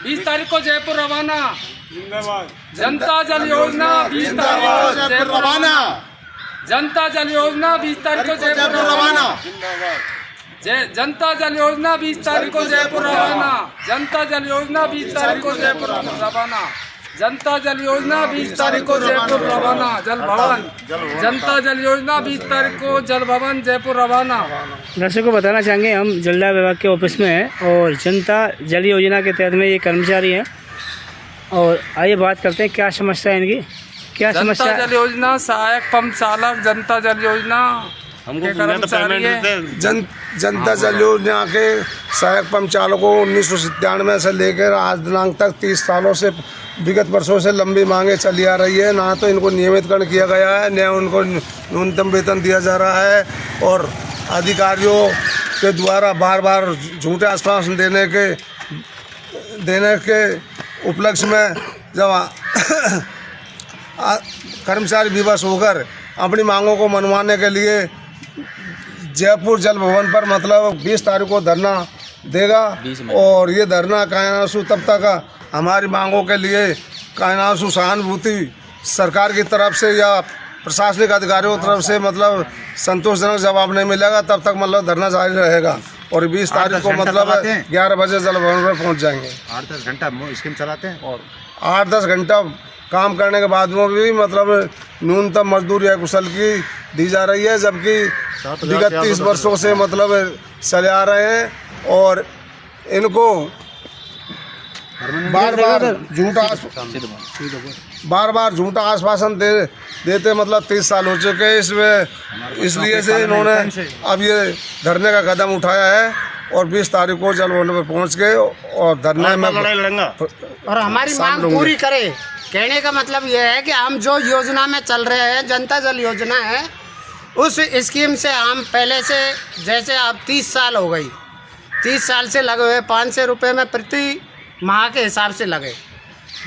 20 तारीख को जयपुर रवाना। जनता जल योजना 20 तारीख को जयपुर रवाना। जनता जल योजना 20 तारीख को जयपुर रवाना। जनता जल योजना 20 तारीख को जयपुर रवाना। जनता जल योजना 20 तारीख को जयपुर रवाना। जनता जल योजना 20 तारीख को जयपुर रवाना। जल भवन जनता जल योजना 20 तारीख को जल भवन जयपुर रवाना। दर्शकों को बताना चाहेंगे हम जलदाय विभाग के ऑफिस में हैं और जनता जल योजना के तहत में ये कर्मचारी हैं और आइए बात करते हैं क्या समस्या है इनकी, क्या समस्या। जनता जल योजना सहायक पंप चालक जनता जल योजना हमको कर्मचारी है। जनता जल योजना के सहायक पंप चालकों 1997 से लेकर आज दिनांक तक 30 सालों से विगत वर्षों से लंबी मांगे चली आ रही है। ना तो इनको नियमितकरण किया गया है, न उनको न्यूनतम वेतन दिया जा रहा है और अधिकारियों के द्वारा बार बार झूठे आश्वासन देने के उपलक्ष्य में जब कर्मचारी विवश होकर अपनी मांगों को मनवाने के लिए जयपुर जल भवन पर मतलब 20 तारीख को धरना देगा और ये धरना कायनासु तब तक हमारी मांगों के लिए कायनासु सहानुभूति सरकार की तरफ से या प्रशासनिक अधिकारियों की तरफ से मतलब संतोषजनक जवाब नहीं मिलेगा तब तक मतलब धरना जारी रहेगा। और 20 तारीख को मतलब 11 बजे जल भवन पर पहुँच जाएंगे। 8-10 घंटा स्कीम चलाते हैं और 8-10 घंटा काम करने के बाद में भी मतलब न्यूनतम मजदूरी या कुशल की दी जा रही है, जबकि विगत 30 वर्षों से मतलब चले आ रहे हैं और इनको बार बार झूठा आश्वासन देते मतलब 30 साल हो चुके हैं इसमें, इसलिए से इन्होंने अब ये धरने का कदम उठाया है और 20 तारीख को जल भवन पर पहुँच गए और धरने में लड़ाई लड़ेंगे और हमारी मांग पूरी करे। कहने का मतलब यह है कि हम जो योजना में चल रहे हैं जनता जल योजना है उस स्कीम से हम पहले से जैसे अब 30 साल हो गई, 30 साल से लगे हुए 500 रुपये में प्रति माह के हिसाब से लगे,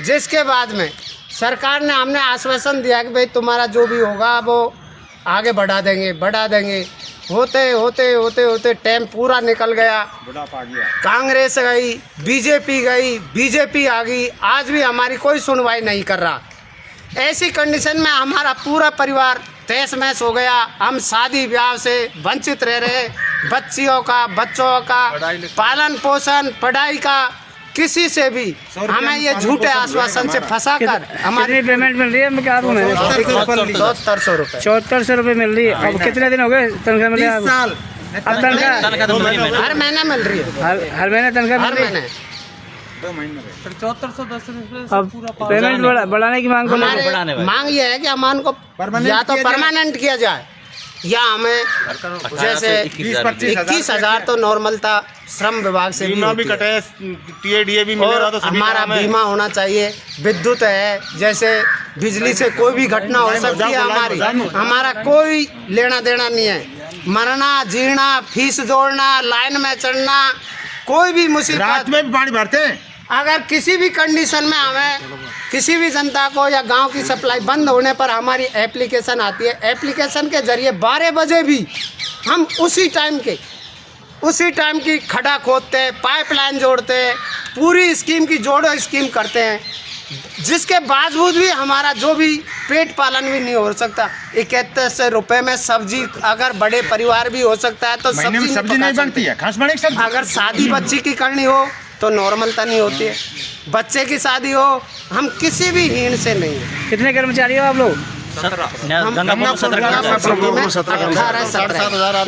जिसके बाद में सरकार ने हमने आश्वासन दिया कि भाई तुम्हारा जो भी होगा वो आगे बढ़ा देंगे। होते होते होते होते टाइम पूरा निकल गया। कांग्रेस गई, बीजेपी आ गई, आज भी हमारी कोई सुनवाई नहीं कर रहा। ऐसी कंडीशन में हमारा पूरा परिवार तहस महस हो गया। हम शादी ब्याह से वंचित रह रहे, बच्चों का पालन पोषण पढ़ाई का किसी से भी हमें ये झूठे आश्वासन से फंसा कर हमारी पेमेंट मिल रही है क्या आपको? 7400 रुपये 7400 रुपये मिल रही है। अब कितने दिन हो गए तनख्वाह मिली? अब तनख्वाह हर महीने मिल रही है। हर महीने तनख्वाह हर महीने 7410 रुपये। अब पेमेंट बढ़ाने की मांग हमारे मांग ये है कि अमान को या तो परमानेंट किया जाए या हमें जैसे 21,000 तो नॉर्मल था श्रम विभाग से बीमा भी कटे, टीएडीए भी मिलेगा तो हमारा बीमा होना चाहिए। विद्युत है, जैसे बिजली से कोई भी घटना हो सकती है, हमारा कोई लेना देना नहीं है। मरना जीना, फीस जोड़ना, लाइन में चढ़ना, कोई भी मुसीबत, रात में भी पानी भरते हैं। अगर किसी भी कंडीशन में हमें किसी भी जनता को या गांव की सप्लाई बंद होने पर हमारी एप्लीकेशन आती है, एप्लीकेशन के जरिए 12 बजे भी हम उसी टाइम की खड्डा खोदते हैं, पाइपलाइन जोड़ते हैं, पूरी स्कीम की जोड़ो स्कीम करते हैं, जिसके बावजूद भी हमारा जो भी पेट पालन भी नहीं हो सकता। 7100 रुपये में सब्जी अगर बड़े परिवार भी हो सकता है तो सब्जी नहीं बनती है, खास बड़ी सब्जी। अगर शादी बच्ची की करनी हो तो नॉर्मलता नहीं होती है, बच्चे की शादी हो, हम किसी भी हीन से नहीं है। कितने कर्मचारी हो आप लोग? 17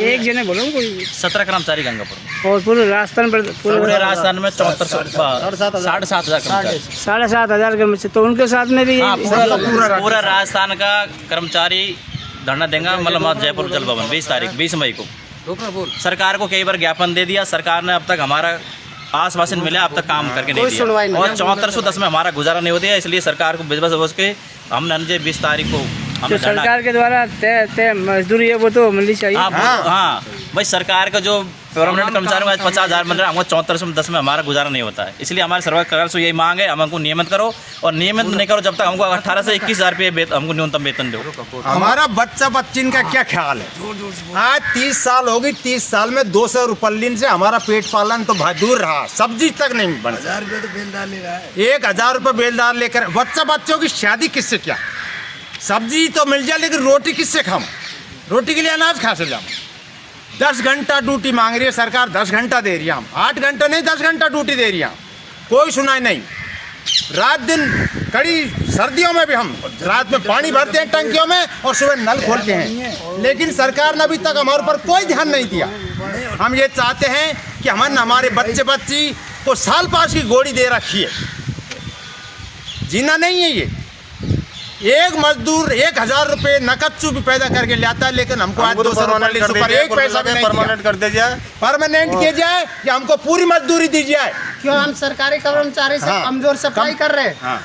एक जने बोलो कोई 17 कर्मचारी गंगापुर और पूरे राजस्थान पर पूरे राजस्थान में 7,500 कर्मचारी 7,500 कर्मचारी। तो उनके साथ में भी पूरा राजस्थान का कर्मचारी धरना देंगे मतलब जयपुर जल भवन 20 मई को। सरकार को कई बार ज्ञापन दे दिया, सरकार ने अब तक हमारा आश्वासन मिला, अब तक काम करके नहीं दिया और 7410 में हमारा गुजारा नहीं होता है, इसलिए सरकार को बस के हमने 20 तारीख को तो सरकार के द्वारा तय मजदूरी है वो तो मिलनी चाहिए। हाँ भाई, सरकार का जो परमानेंट कर्मचारी को आज 50,000 मिल रहा है, हमको 3410 में हमारा गुजारा नहीं होता है। इसलिए हमारे सरकार से यही मांग है, हमको नियमित करो, और नियमित नहीं करो जब तक हमको 18 से 21,000 रुपये हमको न्यूनतम वेतन दो। हमारा बच्चा बच्चिन का क्या ख्याल है? आज 30 साल हो गई, 30 साल में 200 रुपये से हमारा पेट पालन तो दूर रहा, सब्जी तक नहीं बन। 1000 रुपये तो बेलदार ले रहा है, 1000 रुपये बेलदार लेकर बच्चों की शादी किससे क्या? सब्जी तो मिल जाए लेकिन रोटी किससे खाऊं? रोटी के लिए अनाज कहाँ से जाऊं? 10 घंटा ड्यूटी मांग रही है सरकार, 10 घंटा दे रही है, हम 8 घंटा नहीं 10 घंटा ड्यूटी दे रही है, कोई सुनाई नहीं। रात दिन कड़ी सर्दियों में भी हम रात में पानी भरते हैं टंकियों में और सुबह नल खोलते हैं, लेकिन सरकार ने अभी तक हमारे ऊपर कोई ध्यान नहीं दिया। हम ये चाहते हैं कि हमारे बच्चे बच्ची को साल पास की गोली दे रखी है, जीना नहीं है ये। एक मजदूर 1000 रुपये नकद भी पैदा करके लाता है, लेकिन हमको आज 200 रुपये सुपर एक पैसा भी नहीं परमानेंट कर दे जाए, परमानेंट किया जाए या हमको पूरी मजदूरी दी जाए। क्यों हम सरकारी कर्मचारी से कमजोर सप्लाई कर रहे हैं?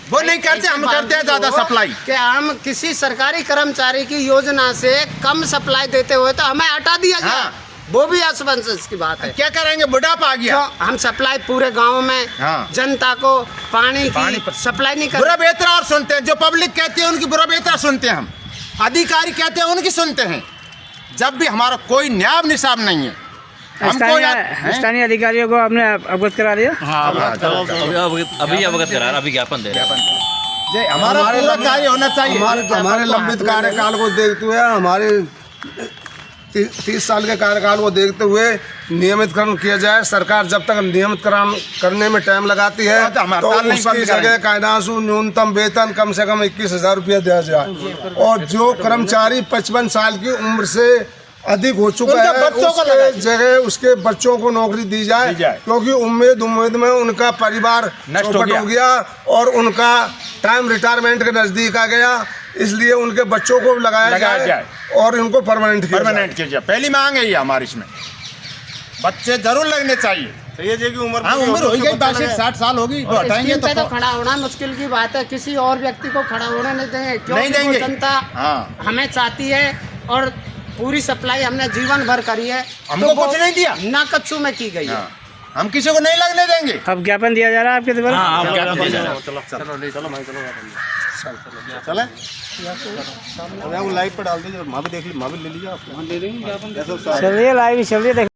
वो नहीं करते, हम करते हैं ज्यादा सप्लाई। कि हम किसी सरकारी कर्मचारी की योजना से कम सप्लाई देते हुए तो हमें हटा दिया जाए, वो भी असमंजस की बात है। क्या करेंगे, बुढ़ापा आ गया। हम सप्लाई पूरे गांव में जनता को पानी की सप्लाई नहीं कर। बुरा बेहतर और सुनते हैं, जो पब्लिक कहती है उनकी बुरा बेहतर सुनते हैं हम, अधिकारी कहते हैं उनकी सुनते हैं, जब भी हमारा कोई न्याय निसाब नहीं है। स्थानीय अधिकारियों को आपने अवगत करा दिया? अभी अवगत करा, अभी ज्ञापन दे रहे हैं। हमारा पूरा कार्य होना चाहिए। हमारे लंबित कार्यकाल को देखते हुए, हमारे 30 साल के कार्यकाल को देखते हुए नियमितकरण किया जाए। सरकार जब तक नियमितकरण करने में टाइम लगाती है तो उसकी जगह कायदासु न्यूनतम वेतन कम से कम 21,000 रुपया दिया जाए, और जो कर्मचारी 55 साल की उम्र से अधिक हो चुका है उसके जगह उसके बच्चों को नौकरी दी जाए, क्योंकि उम्मीद में उनका परिवार नष्ट हो गया और उनका टाइम रिटायरमेंट के नजदीक आ गया, इसलिए उनके बच्चों को लगाया जाए और इनको परमानेंट किया जाए। पहली मांग है ये हमारी, इसमें बच्चे जरूर लगने चाहिए। तो ये जो उम्र हो गई 60 साल होगी तो हटाएंगे तो खड़ा होना मुश्किल की बात है, किसी और व्यक्ति को खड़ा होने नहीं देंगे, क्योंकि जनता हमें चाहती है और पूरी सप्लाई हमने जीवन भर करी है, हमको कुछ नहीं दिया, ना कच्चू में की गई है। हम किसी को नहीं लगने देंगे। अब ज्ञापन दिया जा रहा है आपके द्वारा? चले लाइव पर डाल दीजिए, वहाँ भी देख लीजिए, वहाँ भी ले लीजिए आप। चलिए लाइव चलिए।